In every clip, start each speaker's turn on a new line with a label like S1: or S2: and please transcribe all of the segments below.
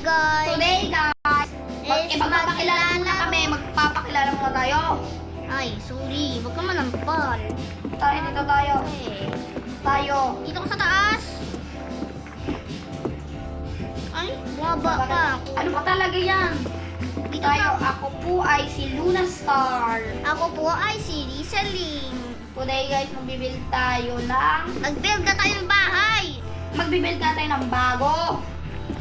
S1: guys.
S2: Today guys, magpapakilala muna kami. Magpapakilala muna tayo.
S1: Ay, sorry. Wag ka manampal.
S2: Tayo dito tayo.
S1: Eh,
S2: Tayo.
S1: dito ka sa taas. Ay, bumaba pa ako.
S2: Ano ba talaga yan?
S1: Dito
S2: Tayo,
S1: ka.
S2: ako po ay si Luna Star.
S1: Ako po ay si Rizaling.
S2: Today guys, magbibuild tayo ng...
S1: Nag-build na tayo ng bahay.
S2: Magbibuild ka tayo ng bago.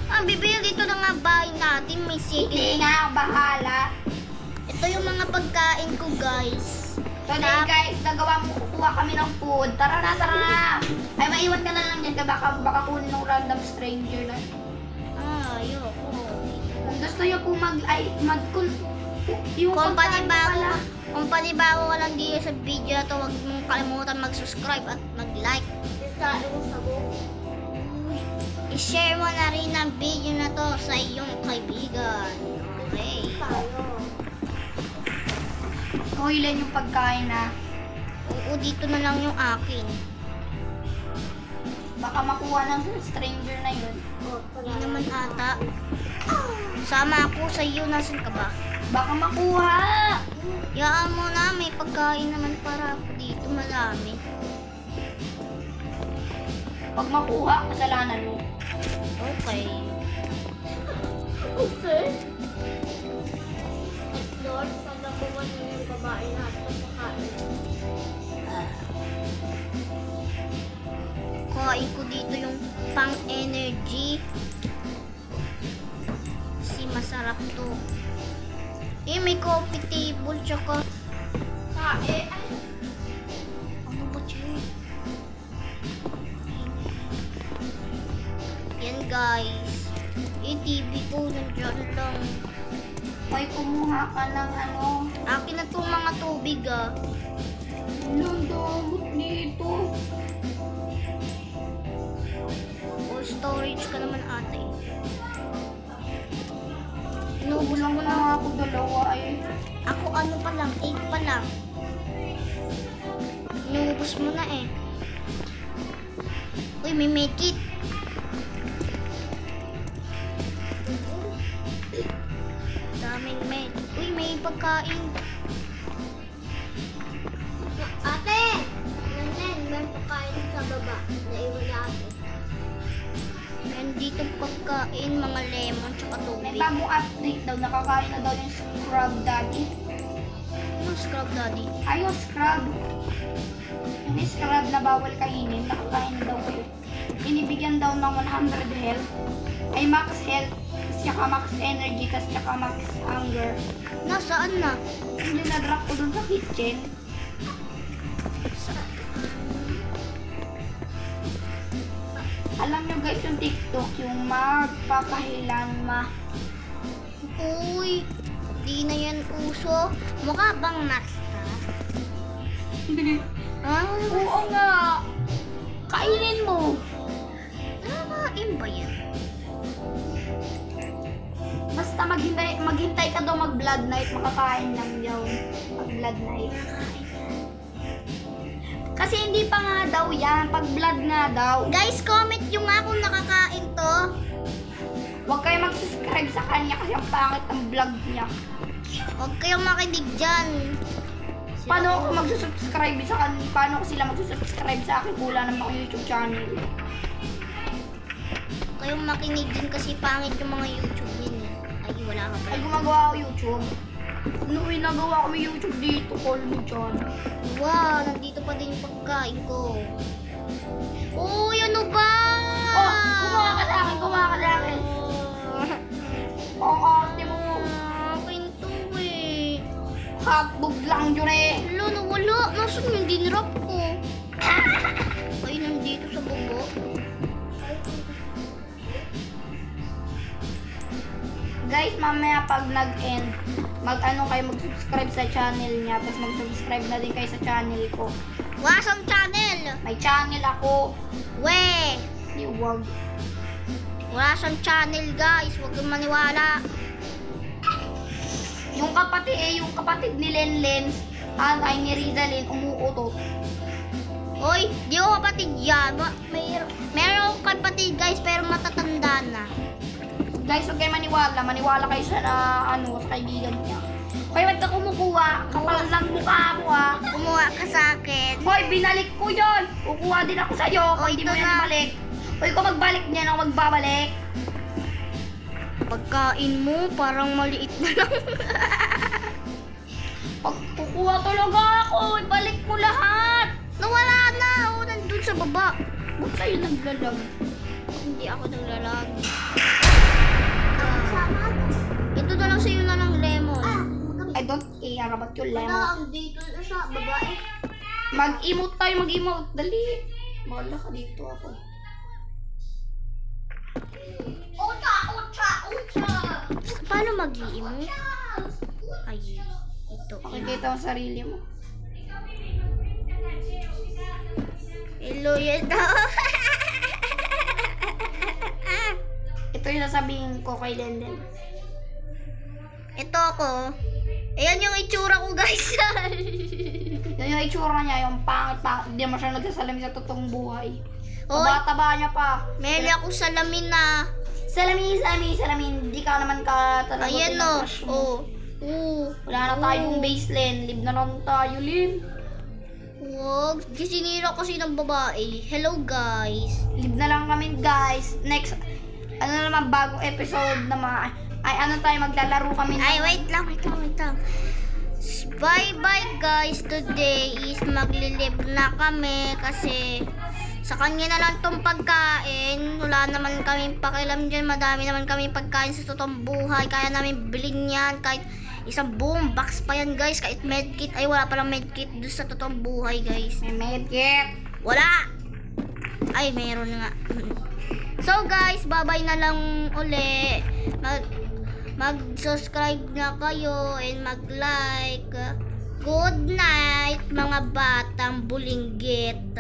S1: Ang bibil dito na nga bahay natin. May
S2: Hindi
S1: city.
S2: nga, bahala.
S1: Ito yung mga pagkain ko, guys.
S2: Today guys, kukuha kami ng food. Tara na, tara na. Ay, maiwan ka na lang dyan. Baka kunin ng random stranger na.
S1: Ayoko.
S2: Kung gusto nyo po yung
S1: Kung
S2: pagkain pala.
S1: panibago ka lang dito sa video na to, huwag mong kalimutan mag-subscribe at mag-like. I-share mo na rin ang video na to sa iyong kaibigan. Okay.
S2: Kuhilan yung pagkain na.
S1: Oo, dito na lang yung akin.
S2: Baka makuha ng stranger na yun.
S1: Hindi naman ata. Sama ako sa iyo. Nasaan ka ba?
S2: Baka makuha.
S1: Yaan mo na, may pagkain naman para ako dito. Marami.
S2: Pag makuha, kasalanan mo.
S1: Okay.
S2: Okay.
S1: Lord, sana kuha niyo yung babae natin sa kain. Kuhain ko dito yung pang-energy. Kasi masarap to. Eh, may coffee table tsaka... Ano ba, Che? Yan, guys. Eh, TV ko nandiyan lang.
S2: May kumuha ka ng ano.
S1: Akin na itong mga tubig, ah.
S2: Ang damot dito.
S1: All storage ka naman, ate.
S2: Inubulan mo na nga ako dalawa eh.
S1: Ako ano pa lang, 8 pa lang. Inubos mo na eh. Uy, may medkit. Daming med. Uy, may pagkain. Ate! Nanen, may pagkain sa baba. Naiwan natin. Meron dito pagkain, mga lemon, tsaka
S2: May
S1: tubig.
S2: bagong update daw. Nakakain na daw yung Scrub Daddy.
S1: Ano scrub, daddy?
S2: Ayaw scrub. Yung scrub na bawal kainin. Nakakain na daw kayo. Binibigyan daw ng 100 health. Ay max health. Tsaka max energy. Tapos tsaka max hunger.
S1: Nasaan na?
S2: Yun yung na-drop ko dun sa kitchen. Alam nyo guys yung TikTok, yung magpapahilan
S1: Uy, di na yan uso. Mukha bang Maxta?
S2: Oo nga. Kainin mo.
S1: Nakakain ba yan?
S2: Basta maghintay ka daw mag-blood night, makakain lang yun. Mag-blood night. Kasi hindi pa nga daw yan, pag blood nga daw.
S1: Guys, comment yung nga kung nakakain to.
S2: Huwag kayo mag-subscribe sa kanya kasi ang pangit ng vlog niya.
S1: Huwag kayong makinig dyan.
S2: Paano ako mag-subscribe sa kanya? Paano ko sila mag-subscribe sa akin? Wala naman ako YouTube channel.
S1: Huwag kayong makinig din kasi pangit yung mga YouTube din eh. Ay, wala ka
S2: Ay,
S1: pala.
S2: gumagawa ako YouTube. Noong nagawa ko may YouTube dito, call mo dyan.
S1: Wow, nandito pa din yung pagkain ko. Uy, ano ba?
S2: Oh, kumuha ka sa akin, kumuha ka sa akin. Ang arte mo.
S1: Akin to eh.
S2: Hotdog lang yun eh.
S1: Wala, nawala. Nasaan yung dinrap ko? Ay, nandito sa baba.
S2: Guys, mamaya pag nag-end, mag-ano kayo, mag-subscribe sa channel niya, tapos mag-subscribe na din kayo sa channel ko.
S1: Wasang channel!
S2: May channel ako.
S1: We!
S2: Di wag.
S1: Wala siyang channel, guys. Huwag kang maniwala.
S2: Yung kapatid ni Lenlen, ay ni Rizalyn, umuutot.
S1: Hoy, di ko kapatid yan. Meron akong kapatid, guys, pero matatanda na.
S2: Guys, huwag kayo maniwala. Maniwala kayo sa sa kaibigan niya. Hoy, wag ka kumukuha. Kapal ng mukha mo ah.
S1: Kumuha ka sa akin.
S2: Hoy, binalik ko yun. Kukuha din ako sa'yo.
S1: Oh,
S2: Hindi
S1: ito
S2: mo yan
S1: na.
S2: ibalik. Hoy, kung magbalik niyan ako magbabalik.
S1: Pagkain mo, parang maliit na lang.
S2: Pag kukuha talaga ako, ibalik mo lahat.
S1: Nawala na. O, nandun sa baba.
S2: Ba't sa'yo naglalag?
S1: Hindi ako naglalag. Ito na lang sa'yo na ng lemon.
S2: I don't care about your lemon.
S1: Dito na siya, babae.
S2: Mag-emote tayo, mag-emote. Dali. Wala ka dito ako.
S1: Ucha! Paano mag-i-emote? Ay, ito.
S2: Makikita mo sarili mo.
S1: Hello, yan daw.
S2: Ito yung sasabihin ko kay Lenden.
S1: Ito ako. Ayan yung itsura ko, guys.
S2: Yan yung itsura niya, yung pangit-pangit. Hindi mo siya nagsasalamin sa totoong buhay.
S1: Hoy,
S2: Taba-taba niya pa.
S1: meron ako salamin na.
S2: Salamin. Hindi ka naman ka talaga.
S1: Ayan o. Oh.
S2: Wala na tayong baseline. Live na lang tayo, Lin.
S1: Wag. Sinira kasi ng babae. Hello, guys.
S2: Live na lang kami, guys. Next, naman, bagong episode naman. Ay, tayo, maglalaro kami.
S1: Ay, wait lang. Bye-bye, guys. Today is maglilib na kami kasi sa kanya na lang tong pagkain. Wala naman kami pakialam dyan. Madami naman kami pagkain sa totoong buhay. Kaya namin bilhin yan. Kahit isang buong box pa yan, guys. Kahit medkit. Ay, wala palang medkit doon sa totoong buhay, guys.
S2: May medkit.
S1: Wala! Ay, meron nga. So, guys, bye-bye na lang uli. Mag-subscribe na kayo and mag-like. Good night, mga batang bulinggit.